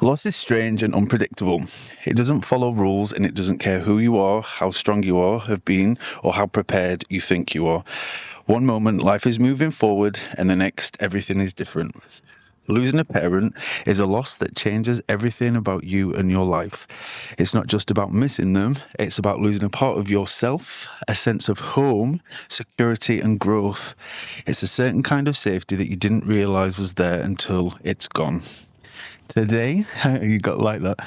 Loss is strange and unpredictable. It doesn't follow rules and it doesn't care who you are, how strong you are, have been, or how prepared you think you are. One moment, life is moving forward, and the next, everything is different. Losing a parent is a loss that changes everything about you and your life. It's not just about missing them, it's about losing a part of yourself, a sense of home, security, and growth. It's a certain kind of safety that you didn't realise was there until it's gone. Today, you got like that.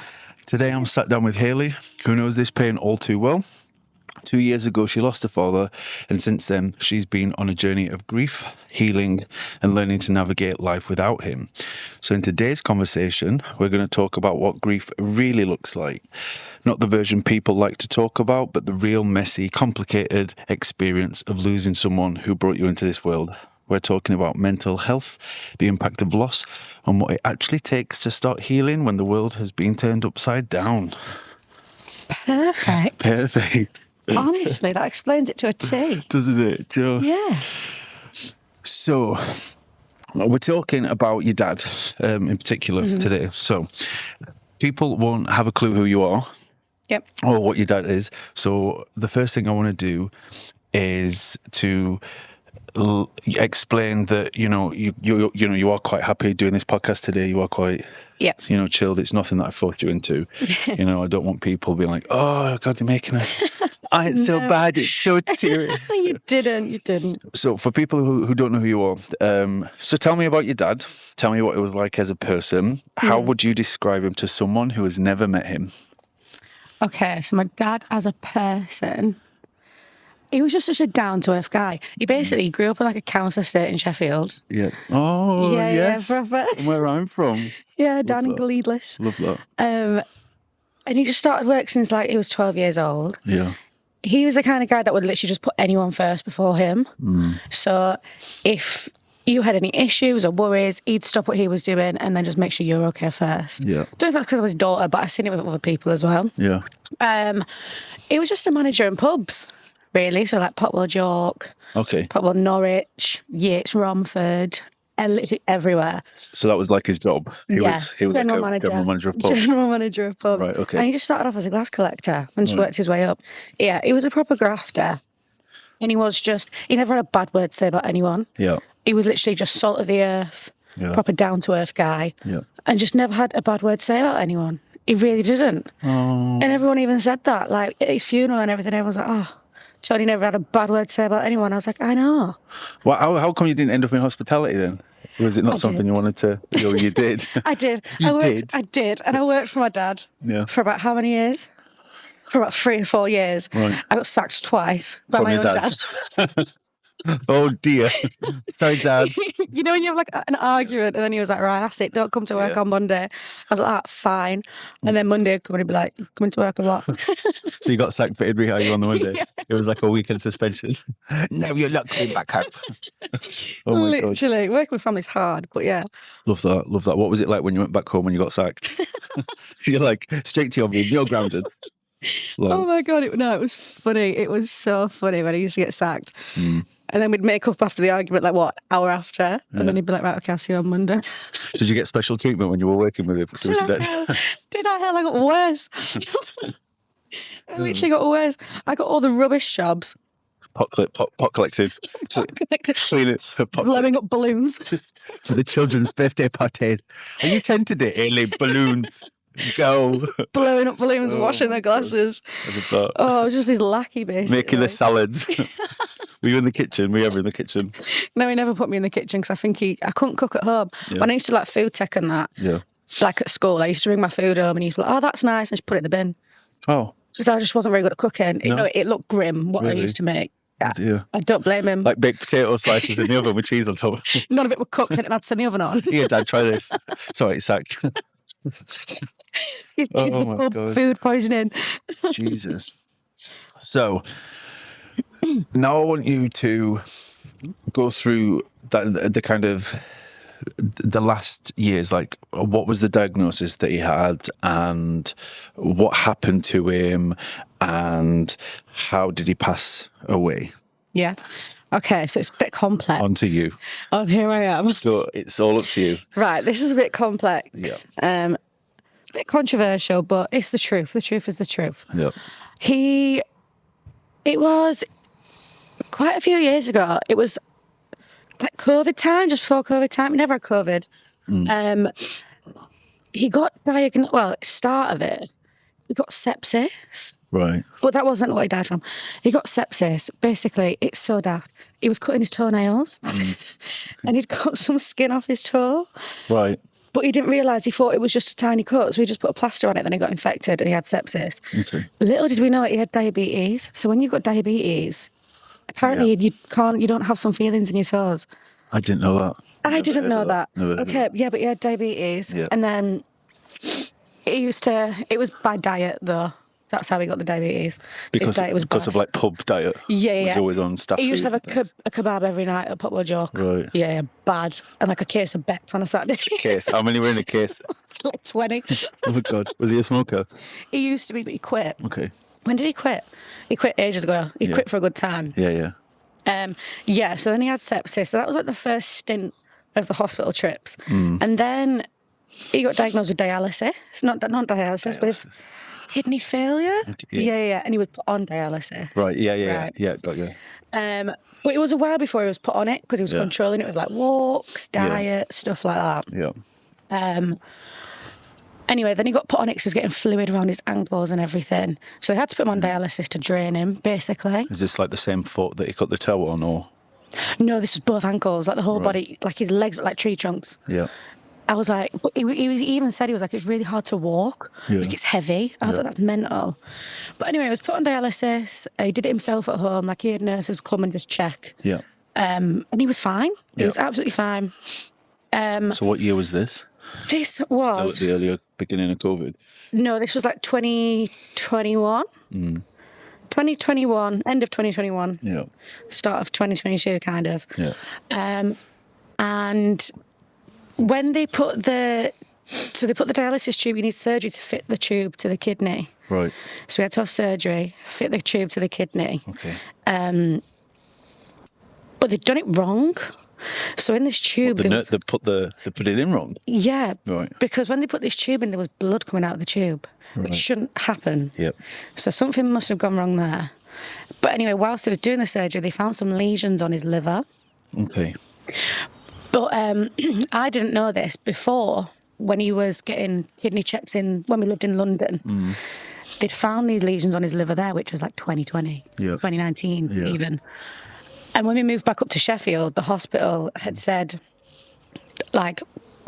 Today I'm sat down with Hayley, who knows this pain all too well. 2 years ago, she lost her father, and since then, she's been on a journey of grief, healing, and learning to navigate life without him. So in today's conversation, we're going to talk about what grief really looks like. Not the version people like to talk about, but the real messy, complicated experience of losing someone who brought you into this world. We're talking about mental health, the impact of loss, and what it actually takes to start healing when the world has been turned upside down. Perfect. Honestly, that explains it to a T. Doesn't it? Just. Yeah. So, we're talking about your dad in particular today. So, people won't have a clue who you are. Yep. Or what your dad is. So, the first thing I want to do is to explain that you are quite happy doing this podcast today. You are quite chilled. It's nothing that I forced you into. I don't want people being like, oh God, they're making it. Oh, it's so bad. It's so serious. You didn't. So for people who don't know who you are, so tell me about your dad. Tell me what it was like as a person. How would you describe him to someone who has never met him? Okay, so my dad as a person, he was just such a down-to-earth guy. He basically grew up in like a council estate in Sheffield. Yeah. Oh, yes. Yeah, proper. From where I'm from. Yeah, down in Gleedless. Love that. And he just started work since like he was 12 years old. Yeah. He was the kind of guy that would literally just put anyone first before him. So if you had any issues or worries, he'd stop what he was doing and then just make sure you're okay first. Yeah. Don't know if that's because I was his daughter, but I've seen it with other people as well. Yeah. He was just a manager in pubs, really. So like Potwell York, Potwell Norwich, Yates, Romford, and literally everywhere. So that was like his job. He was general like general manager of pubs. General manager of pubs. Right, okay. And he just started off as a glass collector and just worked his way up. Yeah, he was a proper grafter. And he never had a bad word to say about anyone. Yeah. He was literally just salt of the earth, proper down-to-earth guy. Yeah. And just never had a bad word to say about anyone. He really didn't. Oh. And everyone even said that. Like, at his funeral and everything, everyone was like, oh, Johnny never had a bad word to say about anyone. I was like, I know. Well, how come you didn't end up in hospitality then? Or was it not something you wanted to... Oh, you did? I did. I did. And I worked for my dad for about how many years? For about 3 or 4 years. Right. I got sacked twice by my own dad. Oh, dear. Sorry, Dad. You know when you have like an argument and then he was like, right, that's it, don't come to work on Monday. I was like, fine. And then Monday he'd come and he'd be like, coming to work or what? So you got sacked for rehire you on the Monday? Yeah. It was like a weekend suspension. No, you're not coming back home. Oh my Literally, working with family's hard, but yeah. Love that. What was it like when you went back home when you got sacked? You're like, straight to your room, you're grounded. Oh my God, it was funny. It was so funny when I used to get sacked. And then we'd make up after the argument, like what, hour after? And then he'd be like, right, okay, I'll see you on Monday. Did you get special treatment when you were working with him? Did I? Hell, I got worse. I literally got worse. I got all the rubbish jobs. Pot collecting. Cleaning. Blowing up balloons. For the children's birthday parties. Are you tempted to Hayley? Balloons. Go. Blowing up balloons, washing their glasses. I was just his lackey, basically. Making the salads. Were you in the kitchen? Were you ever in the kitchen? No, he never put me in the kitchen because I think I couldn't cook at home. Yeah. When I used to like food tech and that, like at school, I used to bring my food home and he'd be like, oh, that's nice, and just put it in the bin. Oh. Because I just wasn't very good at cooking. No. It looked grim, what I used to make. Yeah. I don't blame him. Like baked potato slices in the oven with cheese on top. None of it would cook, and it had to turn the oven on. Here, Dad, try this. Sorry, it's sacked. It's the pub God. Food poisoning. Jesus. So, now I want you to go through the kind of the last years, like what was the diagnosis that he had and what happened to him and how did he pass away? Yeah. Okay, so it's a bit complex. On to you. Oh, here I am. So it's all up to you. Right, this is a bit complex. Yeah. a bit controversial, but it's the truth. The truth is the truth. Yep. It was quite a few years ago. It was like COVID time, just before COVID time. He never had COVID. He got diagnosed, well, start of it, he got sepsis. Right. But that wasn't what he died from. He got sepsis. Basically, it's so daft. He was cutting his toenails and he'd cut some skin off his toe. Right. But he didn't realise, he thought it was just a tiny cut, so he just put a plaster on it, then he got infected and he had sepsis. Okay. Little did we know he had diabetes. So when you've got diabetes, apparently you don't have some feelings in your toes. I didn't know that. I didn't know that. Never Okay, yeah, but he had diabetes. Yeah. And then it was by diet though. That's how he got the diabetes. His diet was because bad. of like pub diet. Yeah. Was always on stuff. He used to have a kebab every night at Poplar Joke. Right. Yeah, bad. And like a case of Becks on a Saturday. Case. How many were in a case? Like 20. Oh my God. Was he a smoker? He used to be, but he quit. Okay. When did he quit? He quit ages ago. He quit for a good time. Yeah. So then he had sepsis. So that was like the first stint of the hospital trips. And then he got diagnosed with dialysis. Not dialysis, with kidney failure. Yeah. And he was put on dialysis. Right. Yeah. Got you. But it was a while before he was put on it because he was controlling it with like walks, diet, stuff like that. Yeah. Anyway, then he got put on it because he was getting fluid around his ankles and everything. So they had to put him on dialysis to drain him, basically. Is this like the same foot that he cut the toe on, or? No, this was both ankles, like the whole body, like his legs looked like tree trunks. Yeah. I was like, but he even said, he was like, it's really hard to walk. Yeah. Like, it's heavy. I was like, that's mental. But anyway, he was put on dialysis. He did it himself at home. Like, he had nurses come and just check. Yeah. And he was fine. He was absolutely fine. So what year was this? This was... Still at the earlier beginning of COVID? No, this was like 2021. 2021, end of 2021. Yeah. Start of 2022, kind of. Yeah. And when they put the dialysis tube, you need surgery to fit the tube to the kidney. Right. So we had to have surgery, fit the tube to the kidney. Okay. But they'd done it wrong. So in this tube, They put it in wrong. Yeah. Right. Because when they put this tube in, there was blood coming out of the tube, which shouldn't happen. Yep. So something must have gone wrong there. But anyway, whilst they was doing the surgery, they found some lesions on his liver. Okay. But I didn't know this before. When he was getting kidney checks when we lived in London, they'd found these lesions on his liver there, which was like 2020, 2019 even. And when we moved back up to Sheffield, the hospital had said, like,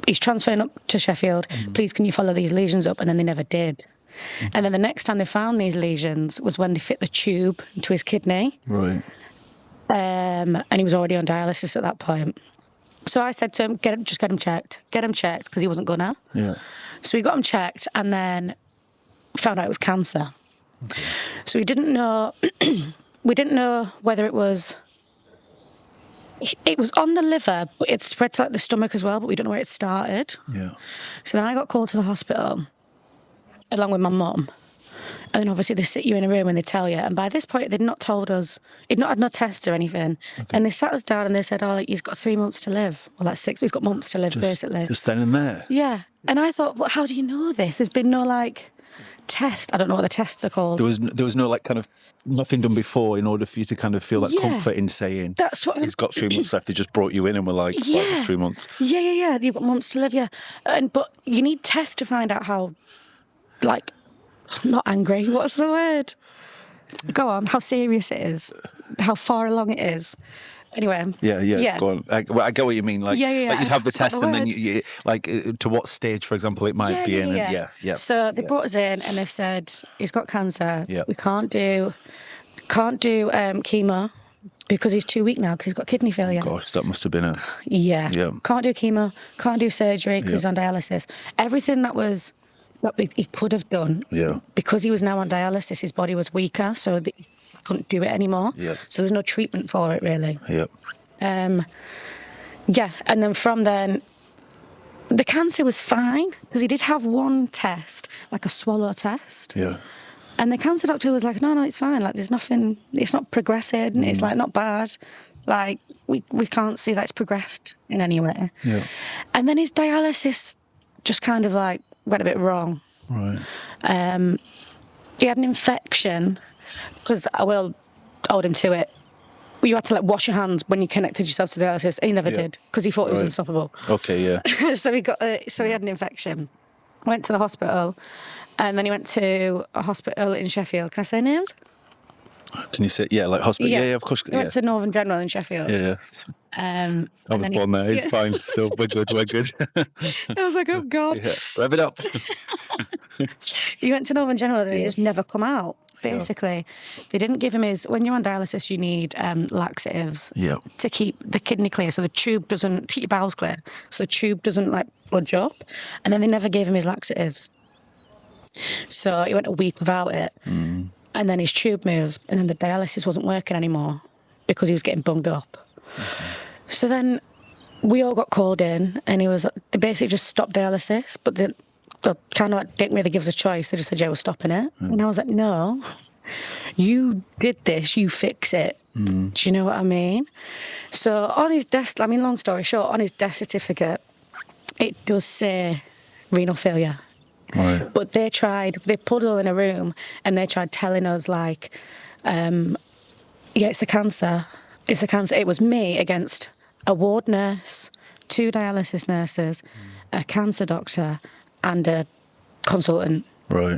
he's transferring up to Sheffield, please can you follow these lesions up? And then they never did. And then the next time they found these lesions was when they fit the tube into his kidney. Right. And he was already on dialysis at that point. So I said to him, just get him checked, because he wasn't gonna. Yeah. So we got him checked and then found out it was cancer. Okay. So we didn't know whether it was on the liver, but it spread to like the stomach as well, but we don't know where it started. Yeah. So then I got called to the hospital along with my mum. And then obviously they sit you in a room and they tell you. And by this point, they'd not told us, he'd not had no tests or anything. Okay. And they sat us down and they said, oh, he's got 3 months to live. Or like 6, he's got months to live, basically. Just then and there? Yeah. And I thought, well, how do you know this? There's been no like test. I don't know what the tests are called. There was no like kind of nothing done before in order for you to kind of feel that comfort in saying that's what he's got 3 months left. They just brought you in and were like, well, 3 months. Yeah. You've got months to live, but you need tests to find out how, like, not angry. What's the word? Go on. How serious it is. How far along it is. Anyway. Yeah. Go on. I get what you mean. Like, like you'd have the test and then you like to what stage, for example, it might be in. Yeah. So they brought us in and they've said he's got cancer. Yeah. We can't do chemo because he's too weak now because he's got kidney failure. Oh, gosh, that must have been a. Yeah. Can't do chemo. Can't do surgery because he's on dialysis. Everything that he could have done. Yeah. Because he was now on dialysis, his body was weaker, so he couldn't do it anymore. Yeah. So there was no treatment for it, really. Yeah. And then from then, the cancer was fine, because he did have one test, like a swallow test. Yeah. And the cancer doctor was like, no, it's fine. Like, there's nothing, it's not progressing. It's like not bad. Like, we can't see that it's progressed in any way. Yeah. And then his dialysis just kind of like went a bit wrong. Right. He had an infection, because I will hold him to it. You had to like wash your hands when you connected yourself to the dialysis, and he never did, because he thought it was unstoppable. Okay, yeah. So he had an infection. Went to the hospital, and then he went to a hospital in Sheffield. Can I say names? Can you say, like hospital? Yeah, of course. He went to Northern General in Sheffield. Yeah. I was born there. It's fine. So we're good. I was like, oh God. Yeah. Rev it up. He went to Northern General and he just never come out. Basically, they didn't give him when you're on dialysis, you need laxatives to keep the kidney clear, so the tube doesn't, to keep your bowels clear, so the tube doesn't like budge up. And then they never gave him his laxatives. So he went a week without it. And then his tube moved, and then the dialysis wasn't working anymore because he was getting bunged up. So then we all got called in, and they basically just stopped dialysis, but they kind of didn't really give us a choice. They just said, yeah, we're stopping it. And I was like, no, you did this, you fix it. Do you know what I mean? So on his death, long story short, on his death certificate, it does say renal failure. Right. But they put us all in a room, and they tried telling us like, it's the cancer. It's the cancer. It was me against a ward nurse, 2 dialysis nurses, a cancer doctor, and a consultant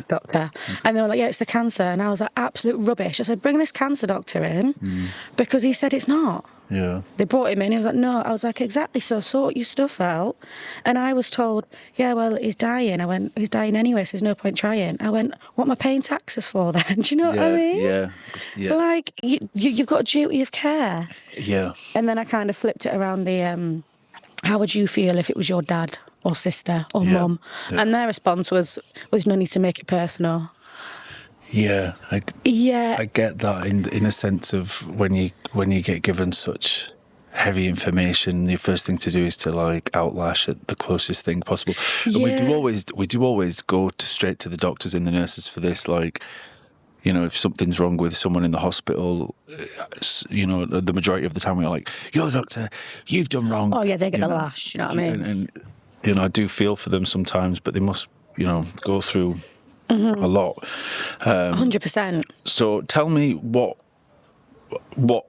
doctor. And they were like, yeah, it's the cancer. And I was like, absolute rubbish. I said, bring this cancer doctor in, because he said it's not. Yeah. They brought him in. He was like, no. I was like, exactly. So sort your stuff out. And I was told, yeah, well, he's dying. I went, he's dying anyway, so there's no point trying. I went, what am I paying taxes for then? Do you know what I mean? Yeah. Like, you've got a duty of care. Yeah. And then I kind of flipped it around how would you feel if it was your dad or sister or mum? Yeah. And their response was no need to make it personal. Yeah, I get that in a sense of when you get given such heavy information, your first thing to do is to like outlash at the closest thing possible. And we do always go straight to the doctors and the nurses for this. Like, you know, if something's wrong with someone in the hospital, you know, the majority of the time we're like, "Yo, doctor, you've done wrong." Oh yeah, they get the lash. You know what I mean? And you know, I do feel for them sometimes, but they must, you know, go through a lot. 100%. So tell me, what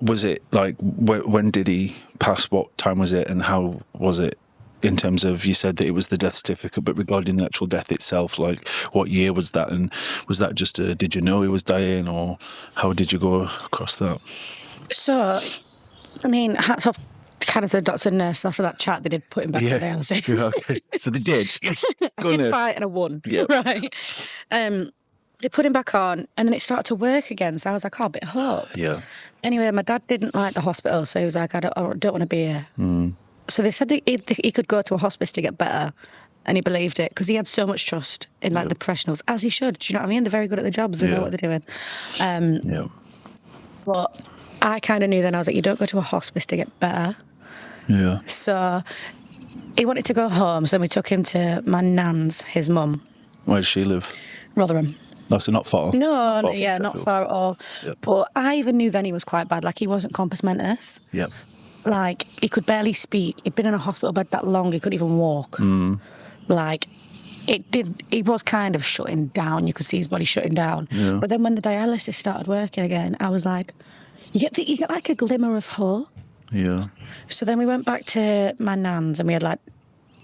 was it like? When did he pass? What time was it, and how was it? In terms of, you said that it was the death certificate, but regarding the actual death itself, like what year was that, and was that just did you know he was dying, or how did you go across that? So, I mean, hats off kind of to the doctor and nurse. After that chat, they did put him back on dialysis. Yeah, okay. So they did. I did fight and I won. Yep. Right. They put him back on, and then it started to work again. So I was like, oh, a bit of hope. Yeah. Anyway, my dad didn't like the hospital, so he was like, I don't want to be here. So they said that he could go to a hospice to get better, and he believed it because he had so much trust in like the professionals, as he should. Do you know what I mean? They're very good at their jobs. They know what they're doing. But I kind of knew then. I was like, you don't go to a hospice to get better. Yeah. So he wanted to go home, so then we took him to my nan's, his mum. Where does she live? Rotherham. No, so not far. No, not far at all. Yep. But I even knew then he was quite bad. Like, he wasn't compos mentis. Yep. Like, he could barely speak. He'd been in a hospital bed that long, he couldn't even walk. Like, he was kind of shutting down. You could see his body shutting down. Yeah. But then when the dialysis started working again, I was like, you get like a glimmer of hope. Yeah. So then we went back to my nan's, and we had like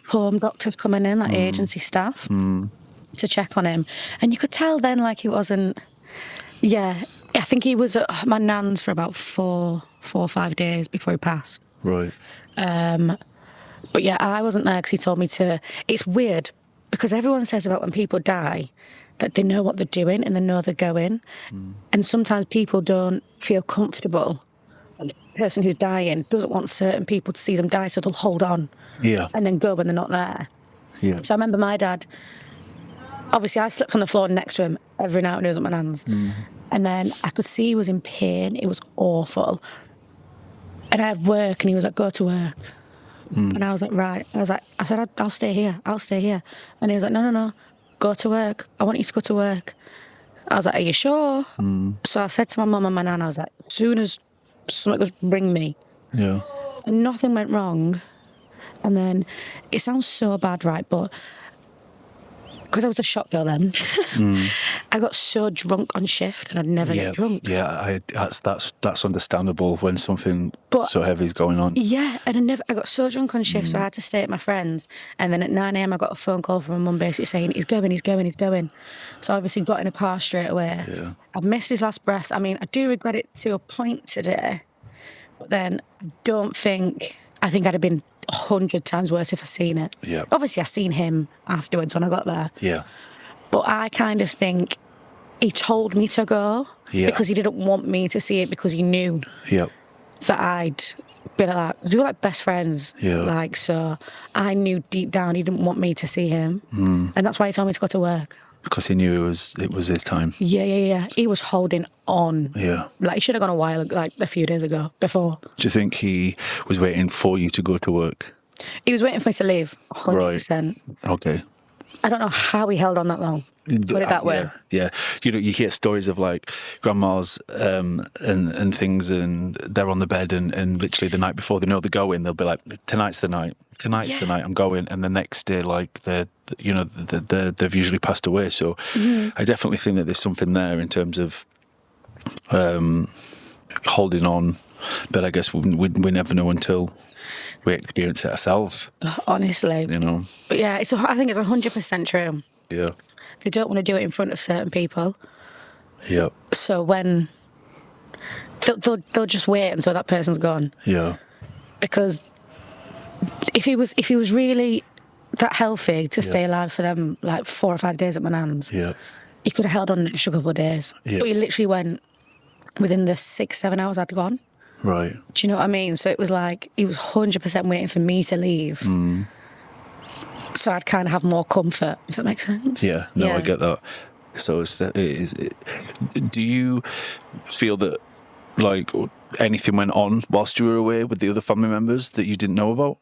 home doctors coming in, like agency staff, to check on him. And you could tell then, like, he wasn't... Yeah, I think he was at my nan's for about four or 5 days before he passed. Right. But yeah, I wasn't there because he told me to... It's weird, because everyone says about when people die that they know what they're doing and they know they're going. And sometimes people don't feel comfortable. And the person who's dying doesn't want certain people to see them die, so they'll hold on. Yeah. And then go when they're not there. Yeah. So I remember my dad... Obviously, I slept on the floor next to him every night when he was at my nan's. And then I could see he was in pain. It was awful. And I had work, and he was like, go to work. And I was like, right. I said, I'll stay here. I'll stay here. And he was like, no. Go to work. I want you to go to work. I was like, are you sure? So I said to my mum and my nan, I was like, as soon as something goes, ring me. Yeah. And nothing went wrong. And then, it sounds so bad, right? But because I was a shop girl then, I got so drunk on shift, and I'd never get drunk. Yeah, that's understandable when something so heavy is going on. Yeah, and I got so drunk on shift, so I had to stay at my friend's. And then at 9 a.m, I got a phone call from my mum basically saying, he's going. So I obviously got in a car straight away. Yeah. I missed his last breath. I mean, I do regret it to a point today, but then I think I'd have been 100 times worse if I'd seen it. Yeah. Obviously, I seen him afterwards when I got there. Yeah. But I kind of think he told me to go because he didn't want me to see it, because he knew that I'd be like that. 'Cause we were like best friends. Yeah. Like, so I knew deep down he didn't want me to see him. And that's why he told me to go to work. Because he knew it was his time. Yeah. He was holding on. Yeah. Like, he should have gone a few days ago, before. Do you think he was waiting for you to go to work? He was waiting for me to leave, 100%. Right. Okay. I don't know how he held on that long. Put it that way. Yeah. You know, you hear stories of like grandmas and things, and they're on the bed, and literally the night before they know they're going, they'll be like, tonight's the night, the night I'm going. And the next day, like, they've usually passed away. So I definitely think that there's something there in terms of holding on. But I guess we never know until we experience it ourselves. Honestly. You know. But yeah, I think it's 100% true. Yeah. They don't want to do it in front of certain people. Yeah. So when they'll just wait until that person's gone. Yeah. Because if he was really that healthy to stay alive for them like 4 or 5 days at my nan's, he could have held on an extra couple of days. Yeah. But he literally went within the 6-7 hours I'd gone. Right. Do you know what I mean? So it was like he was 100% waiting for me to leave. So I'd kind of have more comfort, if that makes sense. Yeah, no, I get that. So do you feel that, like, anything went on whilst you were away with the other family members that you didn't know about?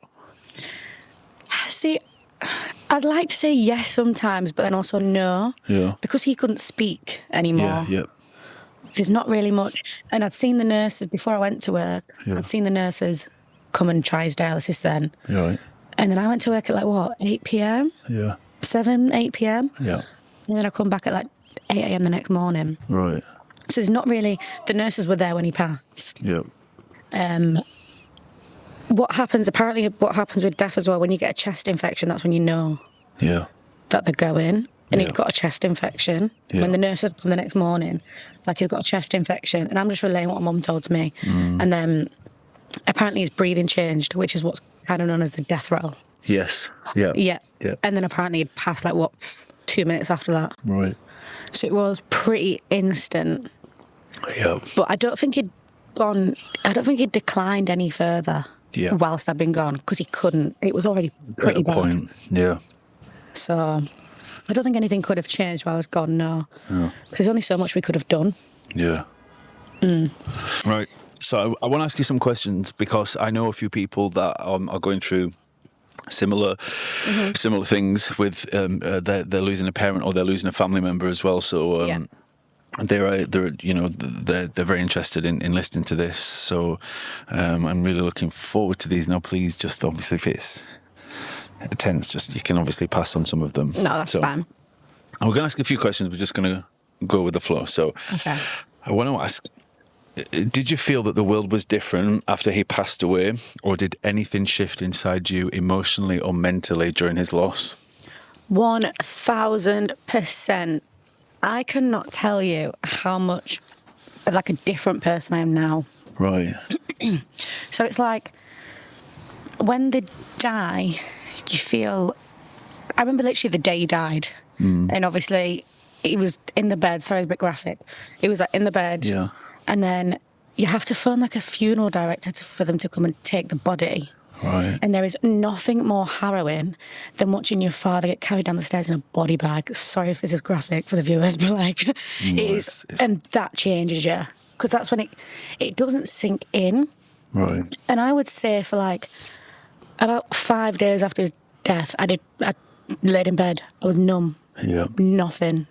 See, I'd like to say yes sometimes, but then also no. Yeah. Because he couldn't speak anymore. Yeah. There's not really much. And I'd seen the nurses, before I went to work, I'd seen the nurses come and try his dialysis then. Right. And then I went to work at 8 p.m? Yeah. 7, 8 p.m? Yeah. And then I come back at 8 a.m. the next morning. Right. So there's not really... The nurses were there when he passed. Yeah. What happens with death as well, when you get a chest infection, that's when you know that they're going. And he'd got a chest infection. Yeah. When the nurses come the next morning, he's got a chest infection. And I'm just relaying what my mum told me. And then apparently his breathing changed, which is what's kind of known as the death rattle. Yes. Yeah. Yeah. And then apparently he'd passed 2 minutes after that. Right. So it was pretty instant. Yeah. But I don't think he'd declined any further whilst I'd been gone, because he couldn't. It was already pretty bad. Point. Yeah. So I don't think anything could have changed while I was gone, no. Because there's only so much we could have done. Yeah. Right. So I want to ask you some questions, because I know a few people that are going through similar things with they're losing a parent, or they're losing a family member as well. So they're very interested in listening to this. So I'm really looking forward to these. Now, please, just obviously if it's tense, just you can obviously pass on some of them. No, that's fine. We're going to ask a few questions. We're just going to go with the flow. So I want to ask, did you feel that the world was different after he passed away, or did anything shift inside you emotionally or mentally during his loss? 1000%. I cannot tell you how much of a different person I am now. Right. So it's like when they die, you feel... I remember literally the day he died. And obviously he was in the bed. Sorry, it's a bit graphic. He was in the bed. Yeah. And then you have to phone a funeral director for them to come and take the body. Right. And there is nothing more harrowing than watching your father get carried down the stairs in a body bag. Sorry if this is graphic for the viewers, but it is. And that changes you. Because that's when it doesn't sink in. Right. And I would say for about 5 days after his death, I laid in bed. I was numb. Yeah. Nothing.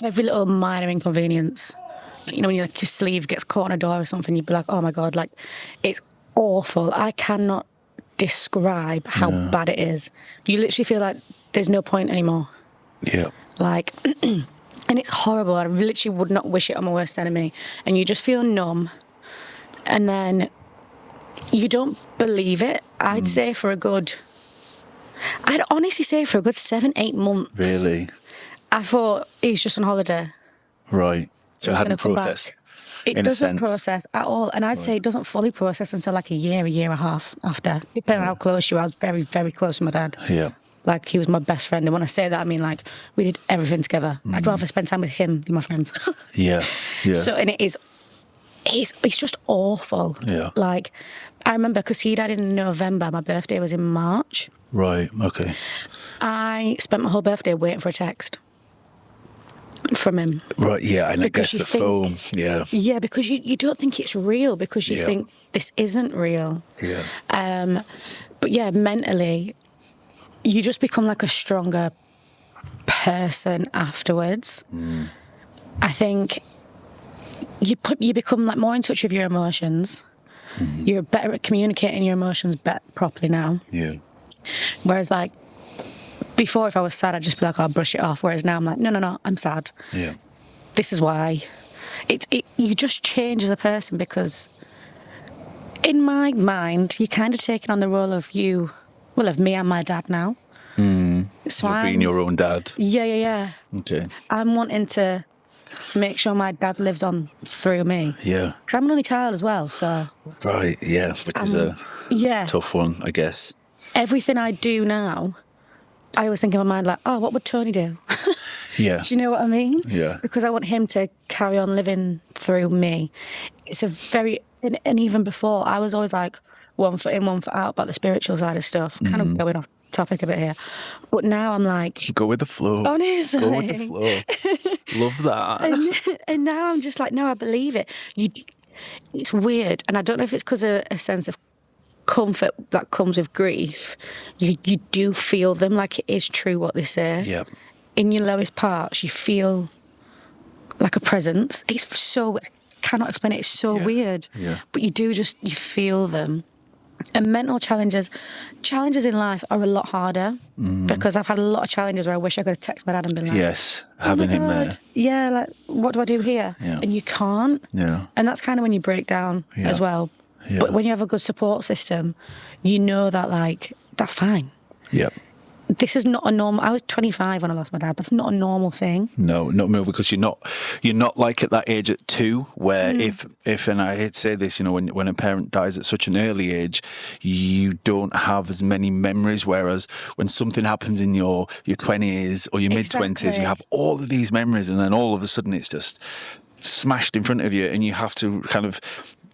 Every little minor inconvenience. When your sleeve gets caught on a door or something, you'd be like, oh my God, it's awful. I cannot describe how bad it is. You literally feel like there's no point anymore. Yeah. Like, and it's horrible. I literally would not wish it on my worst enemy. And you just feel numb. And then you don't believe it. I'd honestly say for a good 7-8 months. Really? I thought he's just on holiday. Right. So it hadn't processed. It doesn't process at all. And I'd say it doesn't fully process until like a year and a half after, depending on how close you are. I was very, very close to my dad. Yeah. Like, he was my best friend. And when I say that, I mean, like, we did everything together. I'd rather spend time with him than my friends. Yeah. Yeah. So, and it's just awful. Yeah. Like, I remember, because he died in November, my birthday was in March. Right, okay. I spent my whole birthday waiting for a text from him. Right, yeah, and because I guess the phone, yeah. Yeah, because you don't think it's real, because you think this isn't real. Yeah. But yeah, mentally, you just become like a stronger person afterwards. I think you become like more in touch with your emotions. You're better at communicating your emotions properly now. Yeah. Whereas, like, before, if I was sad, I'd just be like, I'll brush it off. Whereas now I'm like, no, I'm sad. Yeah. This is why. You just change as a person, because in my mind, you're kind of taking on the role of of me and my dad now. So You're being your own dad. Yeah. Okay. I'm wanting to make sure my dad lives on through me. Yeah. I'm an only child as well, so... Right, yeah, which is a tough one, I guess. Everything I do now, I always think in my mind, like, oh, what would Tony do? Yeah. Do you know what I mean? Yeah. Because I want him to carry on living through me. It's a very... And even before, I was always like, one foot in, one foot out about the spiritual side of stuff. Kind of going off topic a bit here. But now I'm like... Go with the flow. Honestly. Go with the flow. Love that. And now I'm just like, no, I believe it. It's weird. And I don't know if it's because of a sense of comfort that comes with grief. You do feel them, like it is true what they say. Yeah. In your lowest parts, you feel like a presence. It's so... I cannot explain it. It's so weird. Yeah. But you feel them. And mental challenges in life are a lot harder, because I've had a lot of challenges where I wish I could have texted my dad and been like, yes, having him there. Yeah, like, what do I do here? Yeah. And you can't. Yeah. And that's kind of when you break down as well. Yeah. But when you have a good support system, you know that, like, that's fine. Yep. This is not a normal... I was 25 when I lost my dad. That's not a normal thing. No, because you're not like at that age at 2, where if and I hate to say this, when a parent dies at such an early age, you don't have as many memories. Whereas when something happens in your 20s or your mid-20s, you have all of these memories, and then all of a sudden it's just smashed in front of you, and you have to kind of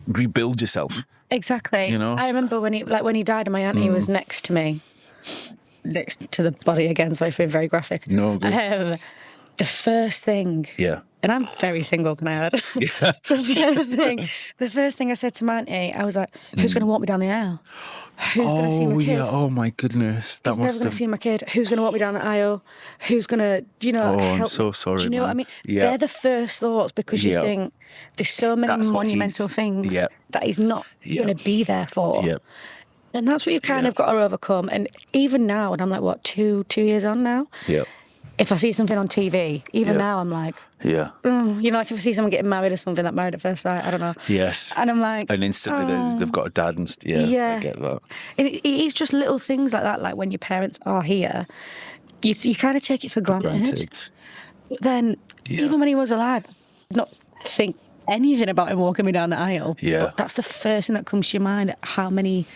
rebuild yourself. Exactly. I remember when he died, and my auntie was next to me. Next to the body again, so I've been very graphic. No, good. The first thing... Yeah. And I'm very single, can I add? Yeah. The first thing I said to my auntie, I was like, who's going to walk me down the aisle? Who's going to see my kid? Yeah. Oh, my goodness. Who's never going to see my kid? Who's going to walk me down the aisle? Who's going to, help? I'm so sorry, Do you know what I mean? Yeah. They're the first thoughts, because you think there's so many monumental things that he's not going to be there for. Yeah. And that's what you've kind of got to overcome. And even now, and I'm like, what, two years on now? Yeah. If I see something on TV, even now, I'm like... Yeah. Like if I see someone getting married or something, like Married at First Sight, I don't know. Yes. And I'm like... And instantly they've got a dad and... Yeah, I get that. And it's just little things like that, like when your parents are here, you kind of take it for granted. But then, even when he was alive, not think anything about him walking me down the aisle. Yeah. But that's the first thing that comes to your mind, how many...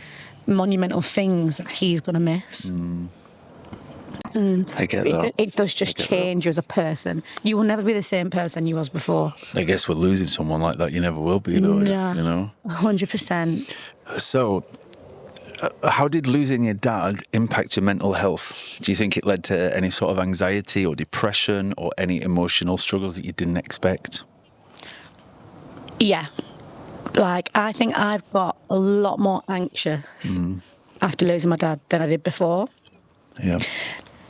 monumental things that he's going to miss. I get that. It does just change you as a person. You will never be the same person you was before. I guess with losing someone like that, you never will be, though. No, 100%. So, how did losing your dad impact your mental health? Do you think it led to any sort of anxiety or depression or any emotional struggles that you didn't expect? Yeah. Like, I think I've got a lot more anxious after losing my dad than I did before. Yeah.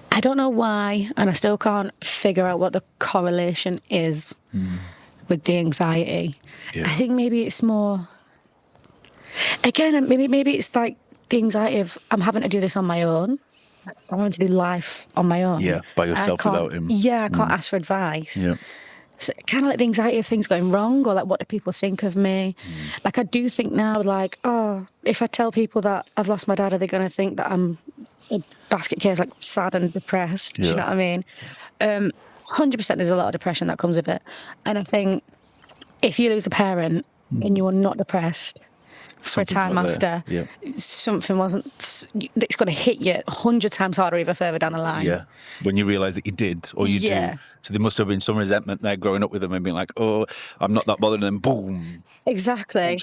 I don't know why, and I still can't figure out what the correlation is with the anxiety. Yeah. I think maybe it's more... Again, maybe it's like the anxiety of I'm having to do this on my own. I wanted to do life on my own. Yeah, by yourself without him. Yeah, I can't ask for advice. Yeah. So kind of like the anxiety of things going wrong, or like what do people think of me. Like I do think now, like, oh, if I tell people that I've lost my dad, are they going to think that I'm a basket case, like sad and depressed? Do you know what I mean? 100% there's a lot of depression that comes with it. And I think if you lose a parent and you are not depressed for a time after, something wasn't, it's going to hit you 100 times harder even further down the line. Yeah, when you realise that you did, or you do. So there must have been some resentment there growing up with them and being like, oh, I'm not that bothered, and then boom. Exactly.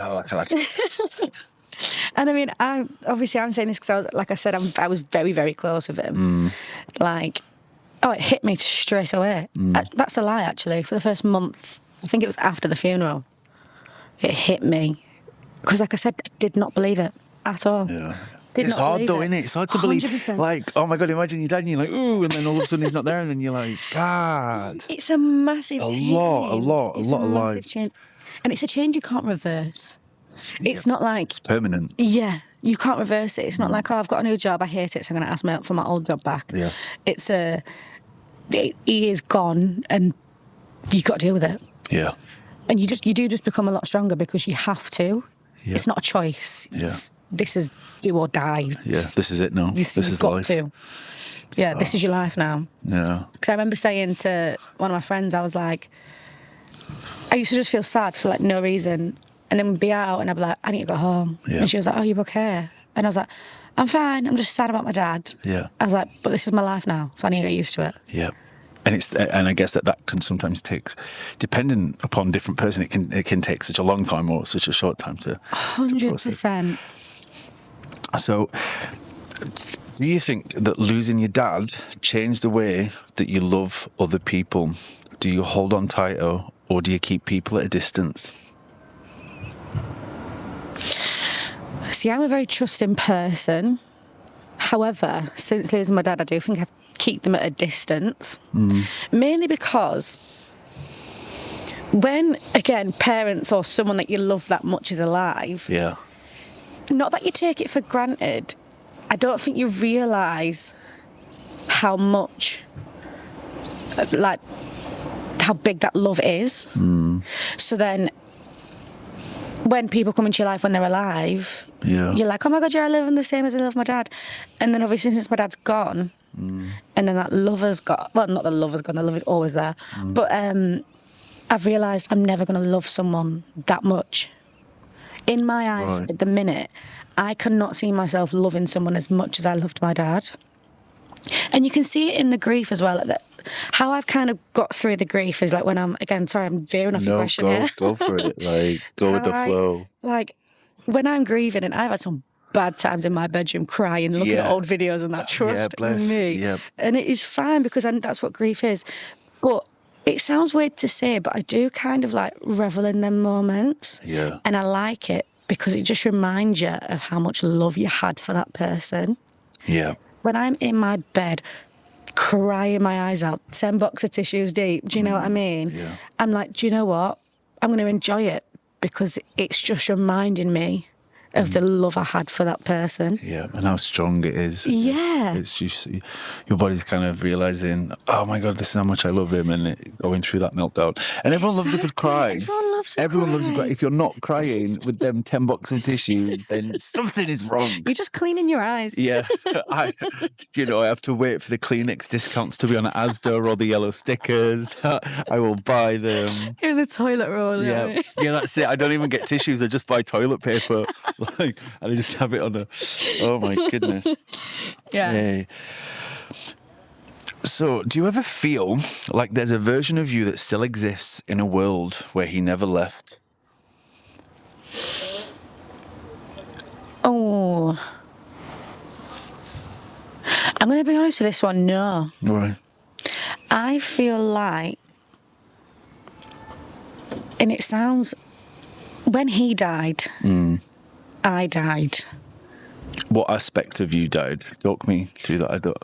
And I mean, I'm saying this because I was very, very close with him. Like, it hit me straight away. That's a lie, actually. For the first month, I think it was after the funeral, it hit me. Because, like I said, I did not believe it at all. Yeah. It's hard though, isn't it? It's hard to believe. 100%. Like, oh my God, imagine your dad and you're like, ooh, and then all of a sudden he's not there, and then you're like, God. It's a massive change. A lot of life. Change. And it's a change you can't reverse. It's not like... It's permanent. Yeah, you can't reverse it. It's not like, oh, I've got a new job, I hate it, so I'm going to ask for my old job back. Yeah. It's he is gone, and you've got to deal with it. Yeah. And you do become a lot stronger because you have to. Yeah. It's not a choice. This is do or die. Yeah, this is it now. This is life. This is your life now. Yeah. Because I remember saying to one of my friends, I was like, I used to just feel sad for like no reason, and then we'd be out and I'd be like, I need to go home. Yeah. And she was like, oh, you okay? And I was like, I'm fine, I'm just sad about my dad. Yeah. I was like, but this is my life now, so I need to get used to it. Yeah. And I guess that can sometimes take, depending upon different person, it can take such a long time or such a short time to 100%. So, do you think that losing your dad changed the way that you love other people? Do you hold on tighter, or do you keep people at a distance? See, I'm a very trusting person. However, since losing my dad, I do think I keep them at a distance. Mainly because when, again, parents or someone that you love that much is alive, not that you take it for granted, I don't think you realise how much, like, how big that love is. So then when people come into your life when they're alive, you're like, oh my God, I love them the same as I love my dad. And then obviously since my dad's gone, and then that love has got, well, not the love has gone, the love is always there, but I've realised I'm never going to love someone that much. In my eyes, at the minute, I cannot see myself loving someone as much as I loved my dad. And you can see it in the grief as well. How I've kind of got through the grief is like when I'm veering off your question here. Go for it. Like, go with the flow. Like, when I'm grieving, and I've had some bad times in my bedroom crying, looking at old videos and that, trust me. Yep. And it is fine because that's what grief is. But it sounds weird to say, but I do kind of like revel in them moments. Yeah. And I like it because it just reminds you of how much love you had for that person. Yeah. When I'm in my bed, crying my eyes out, 10 boxes of tissues deep, do you know what I mean? Yeah. I'm like, do you know what? I'm going to enjoy it because it's just reminding me of the love I had for that person. Yeah, and how strong it is. Yeah. It's just, your body's kind of realising, oh my God, this is how much I love him, and going through that meltdown. And everyone loves a good cry. Everyone loves a cry. If you're not crying with them 10 boxes of tissues, then something is wrong. You're just cleaning your eyes. Yeah. I have to wait for the Kleenex discounts to be on Asda or the yellow stickers. I will buy them. You're in the toilet roll. Yeah. Yeah, that's it. I don't even get tissues. I just buy toilet paper. And I just have it on a... Oh, my goodness. Yeah. Yay. So, do you ever feel like there's a version of you that still exists in a world where he never left? Oh. I'm going to be honest with this one, no. Right. I feel like... And it sounds... When he died, I died. What aspect of you died? Talk me through that.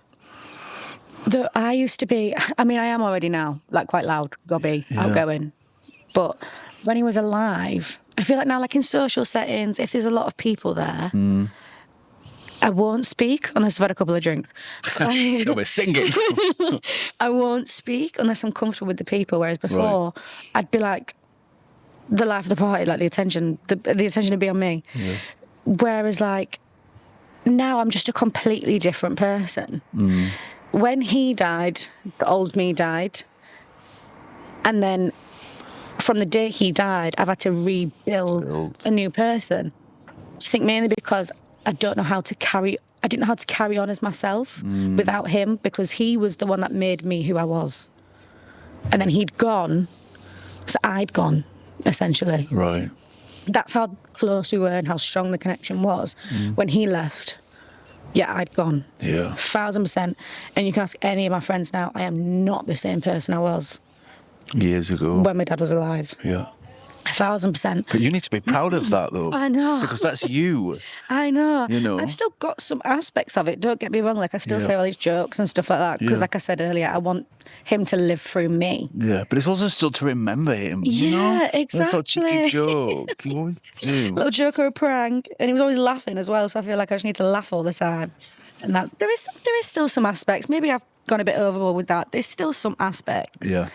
I used to be, I mean, I am already now, like quite loud, gobby, outgoing. But when he was alive, I feel like now, like in social settings, if there's a lot of people there, I won't speak unless I've had a couple of drinks. No, we're singing. I won't speak unless I'm comfortable with the people, whereas before I'd be like the life of the party, like the attention would be on me. Yeah. Whereas like now I'm just a completely different person. When he died, the old me died, and then from the day he died, I've had to rebuild a new person. I think mainly because I didn't know how to carry on as myself without him, because he was the one that made me who I was. And then he'd gone, so I'd gone, essentially. Right. That's how close we were and how strong the connection was. When he left, yeah, I'd gone. Yeah. 1,000%. And you can ask any of my friends now, I am not the same person I was years ago when my dad was alive. Yeah. 1,000%. But you need to be proud of that, though. I know. Because that's you. I know. You know. I've still got some aspects of it, don't get me wrong. Like, I still say all these jokes and stuff like that. Because, like I said earlier, I want him to live through me. Yeah, but it's also still to remember him, you know? Yeah, exactly. That's a cheeky joke. You always do. Little joke or a prank. And he was always laughing as well, so I feel like I just need to laugh all the time. And there is still some aspects. Maybe I've gone a bit overboard with that. There's still some aspects. Yeah.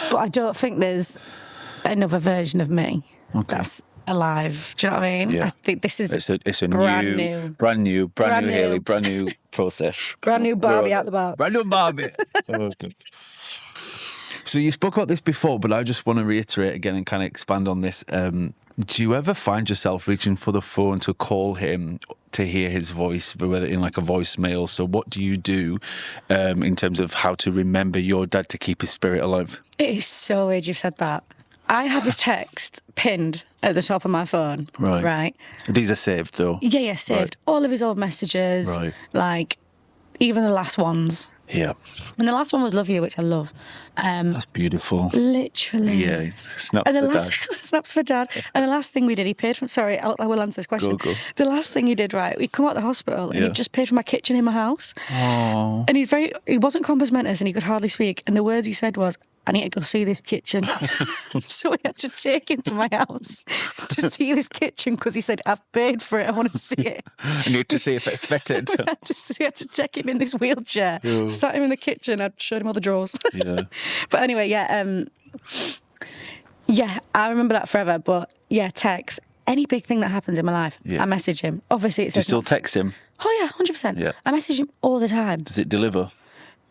But I don't think there's another version of me that's alive. Do you know what I mean? Yeah. I think this is it's a brand new Hayley, brand new process. Brand new Barbie out the box. Brand new Barbie. Okay. So you spoke about this before, but I just want to reiterate again and kind of expand on this. Do you ever find yourself reaching for the phone to call him, to hear his voice, whether in like a voicemail? So what do you do in terms of how to remember your dad to keep his spirit alive? It is so weird you've said that. I have his text pinned at the top of my phone. Right. These are saved, though? Yeah, saved. Right. All of his old messages. Right. Like, even the last ones. Yeah. And the last one was "Love You," which I love. That's beautiful. Literally. Yeah, snaps for dad. Snaps for dad. And the last thing we did, he paid for... Sorry, I will answer this question. Go. The last thing he did, right, we'd come out of the hospital and he just paid for my kitchen in my house. Oh. And he wasn't compass mentis and he could hardly speak. And the words he said was, "I need to go see this kitchen." So we had to take him to my house to see this kitchen because he said, "I've paid for it, I want to see it." I need to see if it's fitted. We had to take him in this wheelchair, sat him in the kitchen, I showed him all the drawers. Yeah. But anyway, yeah, I remember that forever. But yeah, text. Any big thing that happens in my life, I message him. Obviously, it's... Do you still text him? Oh yeah, 100%. Yeah. I message him all the time. Does it deliver?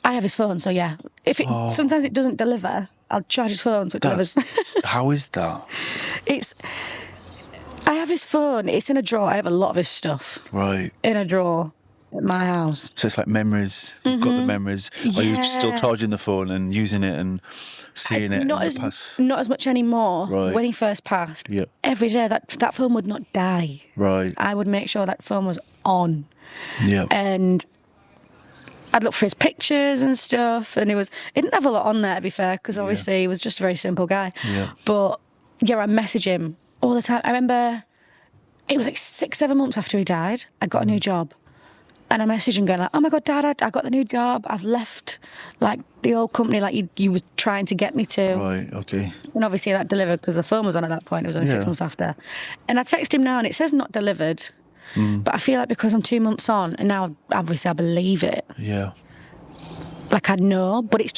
I have his phone, so yeah. If sometimes it doesn't deliver, I'll charge his phone so it delivers. How is that? I have his phone. It's in a drawer. I have a lot of his stuff. Right. In a drawer at my house. So it's like memories. You've got the memories. Are you still charging the phone and using it and seeing it? Not as much anymore. Right. When he first passed, every day that phone would not die. Right. I would make sure that phone was on. Yeah. And I'd look for his pictures and stuff, and he didn't have a lot on there, to be fair, because obviously he was just a very simple guy. Yeah. But yeah, I message him all the time. I remember it was like 6-7 months after he died, I got a new job. And I messaged him going like, "Oh my God, Dad, I got the new job. I've left like the old company like you were trying to get me to." Right, okay. And obviously that delivered because the phone was on at that point. It was only 6 months after. And I text him now and it says not delivered. But I feel like because I'm 2 months on and now obviously I believe it. Yeah. Like I know, but it's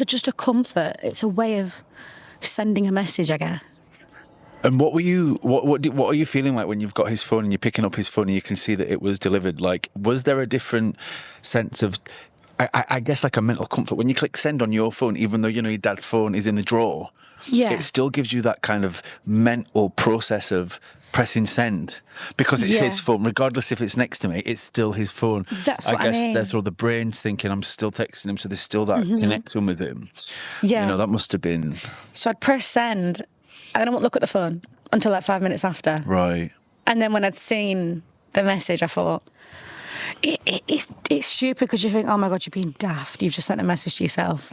just a comfort. It's a way of sending a message, I guess. And what are you feeling like when you've got his phone and you're picking up his phone and you can see that it was delivered? Like, was there a different sense of, I guess, like a mental comfort when you click send on your phone, even though your dad's phone is in the drawer? Yeah. It still gives you that kind of mental process of pressing send because it's his phone, regardless if it's next to me, it's still his phone. That's what I mean. Therefore the brain's thinking I'm still texting him, so there's still that connection with him. Yeah. That must have been. So I'd press send and then I won't look at the phone until like 5 minutes after. Right. And then when I'd seen the message, I thought, it's stupid because you think, oh my God, you're being daft. You've just sent a message to yourself.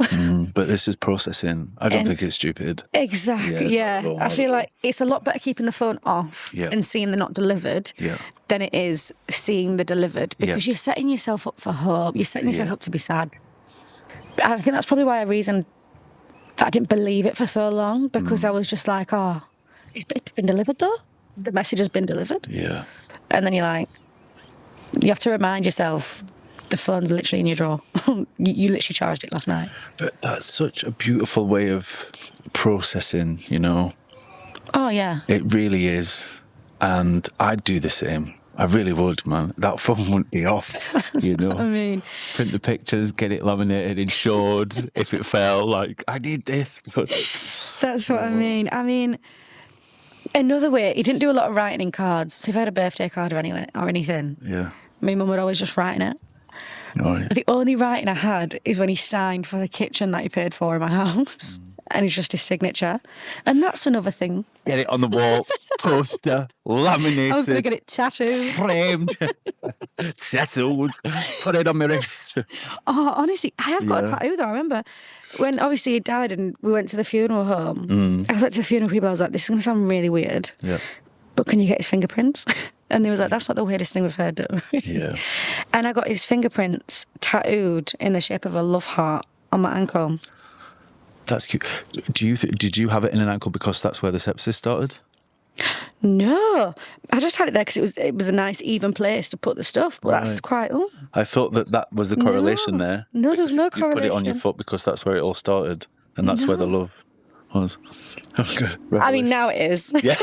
But this is processing. I don't think it's stupid. Exactly, yeah. I feel like it's a lot better keeping the phone off and seeing the not delivered than it is seeing the delivered because you're setting yourself up for hope. You're setting yourself up to be sad. And I think that's probably why a reason that I didn't believe it for so long because I was just like, oh, it's been delivered though? The message has been delivered? Yeah. And then you're like, You have to remind yourself the phone's literally in your drawer. You literally charged it last night. But that's such a beautiful way of processing, you know. Oh, yeah. It really is. And I'd do the same. I really would, man. That phone wouldn't be off, you know. I mean, print the pictures, get it laminated, insured. If it fell, like, I need this. That's what I mean. I mean, another way, he didn't do a lot of writing in cards. So if I had a birthday card or anything, my mum would always just write in it. Oh, yeah. The only writing I had is when he signed for the kitchen that he paid for in my house. And it's just his signature. And that's another thing. Get it on the wall, poster, laminated. I was going to get it tattooed. Framed, tattooed, put it on my wrist. Oh, honestly, I have got a tattoo though. I remember when obviously he died and we went to the funeral home. I was like to the funeral people, I was like, this is going to sound really weird. Yeah. But can you get his fingerprints? And they was like, that's not the weirdest thing we've heard. Yeah. And I got his fingerprints tattooed in the shape of a love heart on my ankle. That's cute. Did you have it in an ankle because that's where the sepsis started? No, I just had it there because it was a nice even place to put the stuff. But that's quite. Oh, I thought that was the correlation there. No, there was no correlation. You put it on your foot because that's where it all started, and that's where the love was. Oh, good. I mean, now it is. Yeah.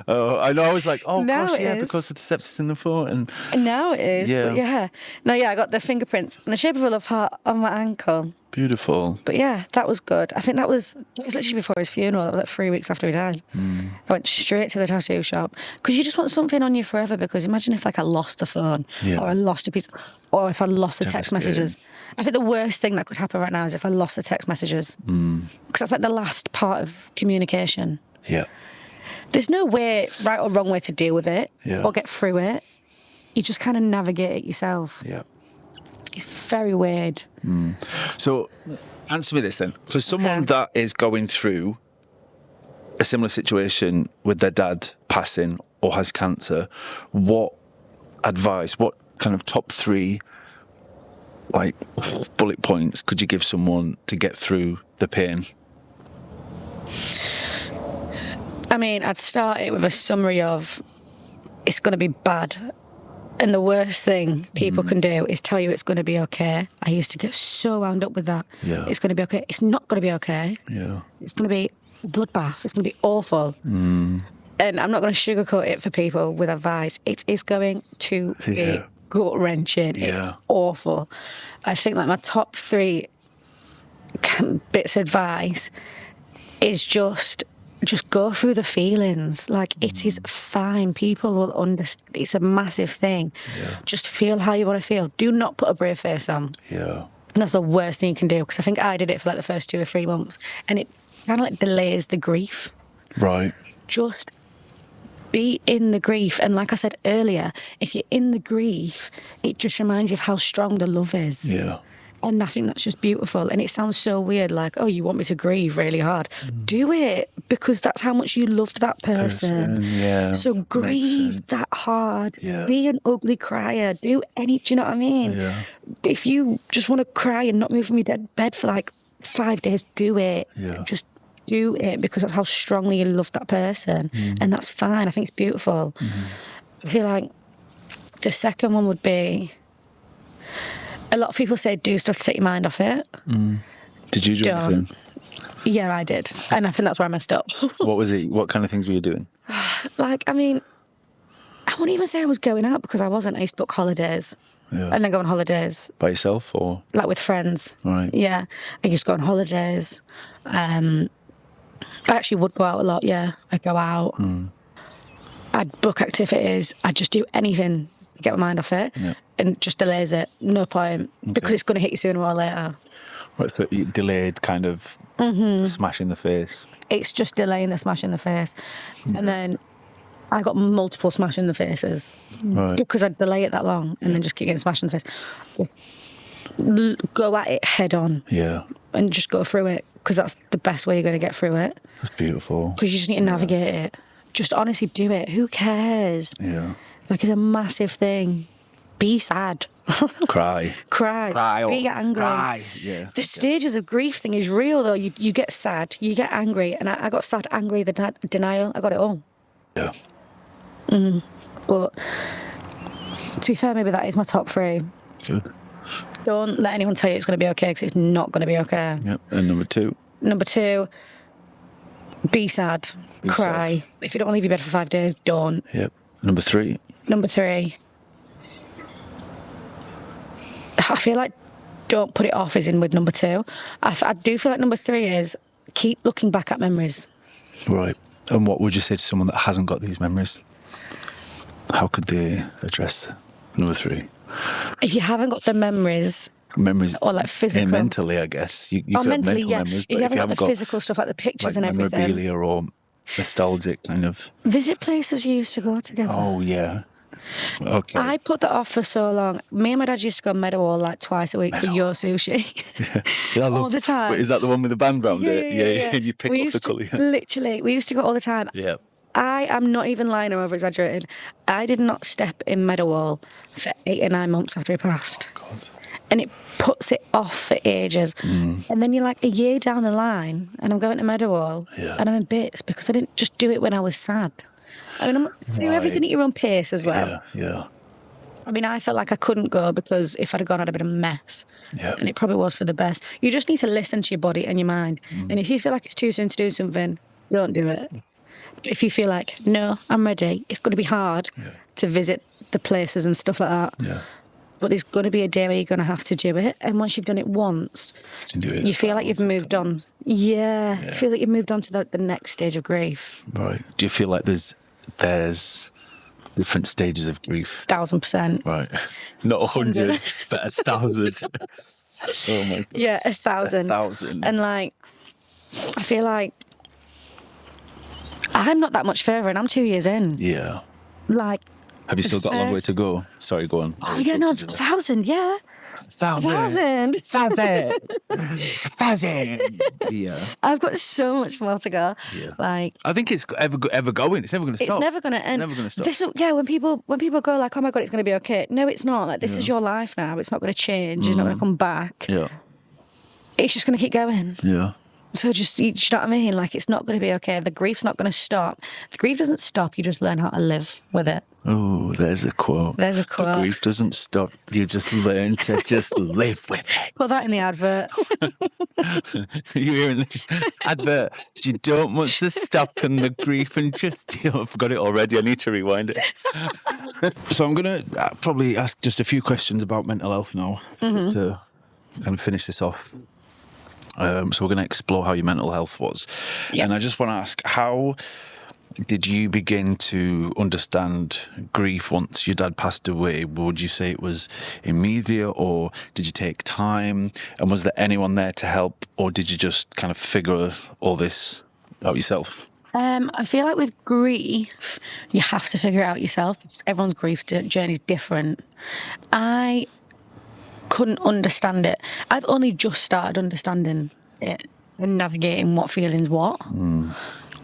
Oh, I know. I was like, oh now gosh, yeah, because of the sepsis in the foot, and now it is. Yeah. But yeah, no, yeah, I got the fingerprints in the shape of a love heart on my ankle. Beautiful. But yeah, that was good. I think that was literally before his funeral. That was like 3 weeks after he died. I went straight to the tattoo shop because you just want something on you forever. Because imagine if like I lost a phone or I lost a piece, or if I lost the text messages. I think the worst thing that could happen right now is if I lost the text messages because that's like the last part of communication. Yeah. There's no way, right or wrong way to deal with it or get through it. You just kind of navigate it yourself. Yeah. It's very weird. So, answer me this then. For someone that is going through a similar situation with their dad passing or has cancer, what advice, what kind of top 3 like bullet points could you give someone to get through the pain? I mean, I'd start it with a summary of it's going to be bad. And the worst thing people can do is tell you it's going to be okay. I used to get so wound up with that. Yeah. It's going to be okay. It's not going to be okay. Yeah. It's going to be a bloodbath. It's going to be awful. And I'm not going to sugarcoat it for people with advice. It is going to be gut-wrenching. It's awful. I think like my top 3 bits of advice is just go through the feelings. Like, it is fine. People will understand. It's a massive thing. Yeah. Just feel how you want to feel. Do not put a brave face on. Yeah. And that's the worst thing you can do, because I think I did it for like the first 2 or 3 months, and it kind of like delays the grief. Right. Just be in the grief. And like I said earlier, if you're in the grief, it just reminds you of how strong the love is. Yeah. And I think that's just beautiful. And it sounds so weird, like, oh, you want me to grieve really hard. Do it, because that's how much you loved that person. Yeah. So grieve that hard. Yeah. Be an ugly crier. Do you know what I mean? Yeah. If you just want to cry and not move from your dead bed for like 5 days, do it. Yeah. Just do it, because that's how strongly you love that person. And that's fine. I think it's beautiful. I feel like the second one would be, a lot of people say do stuff to take your mind off it. Did you do anything? Yeah, I did. And I think that's where I messed up. What was it? What kind of things were you doing? Like, I mean, I wouldn't even say I was going out, because I wasn't. I used to book holidays and then go on holidays. By yourself, or? Like with friends. Right. Yeah. I used to go on holidays. I actually would go out a lot, yeah. I'd go out. I'd book activities. I'd just do anything to get my mind off it. Yeah. And just delays it. No point. Because it's going to hit you sooner or later. Right, so delayed kind of smash in the face. It's just delaying the smash in the face. And then I got multiple smash in the faces. Right. Because I'd delay it that long and then just keep getting smashed in the face. So go at it head on. Yeah. And just go through it, because that's the best way you're going to get through it. That's beautiful. Because you just need to navigate it. Just honestly do it. Who cares? Yeah. Like, it's a massive thing. Be sad. Cry. Cry. Be angry. Cry. Yeah. The stages of grief thing is real, though. You get sad, you get angry, and I got sad, angry, the denial. I got it all. Yeah. But To be fair, maybe that is my top 3. Good. Don't let anyone tell you it's going to be okay, because it's not going to be okay. Yep. And number 2? Number 2, be sad. Cry. Sad. If you don't want to leave your bed for 5 days, don't. Yep. Number 3? Number 3, I feel like don't put it off as in with number 2. I do feel like number 3 is keep looking back at memories. Right. And what would you say to someone that hasn't got these memories? How could they address number 3? If you haven't got the memories or like physical, mentally, I guess you could mentally, have mental memories, but if you haven't got the physical stuff like the pictures like and everything, memorabilia or nostalgic kind of visit places you used to go together. Oh yeah. Okay. I put that off for so long. Me and my dad used to go Meadowhall like twice a week for your sushi. Yeah, all the time. Wait, is that the one with the band round it? Yeah. You pick up the colour. Literally, we used to go all the time. Yeah. I am not even lying or over-exaggerating. I did not step in Meadowhall for 8 or 9 months after he passed. Oh, God. And it puts it off for ages. And then you're like a year down the line and I'm going to Meadowhall and I'm in bits because I didn't just do it when I was sad. I mean, I'm do everything at your own pace as well. Yeah. I mean, I felt like I couldn't go because if I'd have gone, I'd have been a mess. Yeah. And it probably was for the best. You just need to listen to your body and your mind. And if you feel like it's too soon to do something, don't do it. If you feel like, no, I'm ready, it's going to be hard to visit the places and stuff like that. Yeah. But there's going to be a day where you're going to have to do it. And once you've done it once, you feel like you've moved on. Yeah. You feel like you've moved on to the next stage of grief. Right. Do you feel like there's different stages of grief? 1000%. Right. Not 100, but 1,000. Oh my God. Yeah, 1,000. 1,000. And like, I feel like I'm not that much further and I'm 2 years in. Yeah. Like, have you still got a long way to go? Sorry, go on. Oh, yeah, no, 1,000, yeah. 1,000. 1,000. Yeah. I've got so much more to go. Yeah. Like, I think it's ever going. It's never going to stop. it's never going to end. Never going to stop. When people go like, oh my God, it's going to be okay. No, it's not. Like, this is your life now. It's not going to change. It's not going to come back. Yeah. It's just going to keep going. Yeah. So you know what I mean? Like, it's not going to be okay. The grief's not going to stop. The grief doesn't stop. You just learn how to live with it. Oh, there's a quote. There's a quote. The grief doesn't stop. You just learn to just live with it. Put that in the advert. You're hearing this advert. You don't want to stop in the grief and just... I've got it already. I need to rewind it. So I'm going to probably ask just a few questions about mental health now just to kind of finish this off. So we're going to explore how your mental health was. Yep. And I just want to ask, how did you begin to understand grief once your dad passed away? Would you say it was immediate, or did you take time? And was there anyone there to help, or did you just kind of figure all this out yourself? I feel like with grief, you have to figure it out yourself because everyone's grief journey is different. I couldn't understand it. I've only just started understanding it and navigating what feelings what.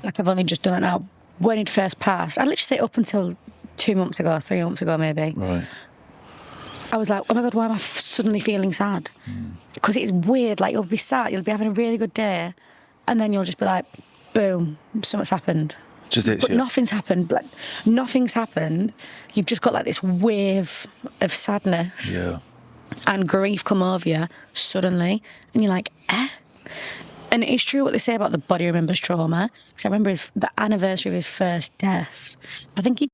Like, I've only just done it now. When it first passed, I'd literally say up until 2 months ago, 3 months ago maybe. Right. I was like, oh my God, why am I suddenly feeling sad? Because it's weird. Like, you'll be sad, you'll be having a really good day, and then you'll just be like, boom, something's happened. But nothing's happened. Like, nothing's happened. You've just got like this wave of sadness. Yeah. And grief come over you suddenly, and you're like, eh? And it's true what they say about the body remembers trauma. Because I remember the anniversary of his first death. I think he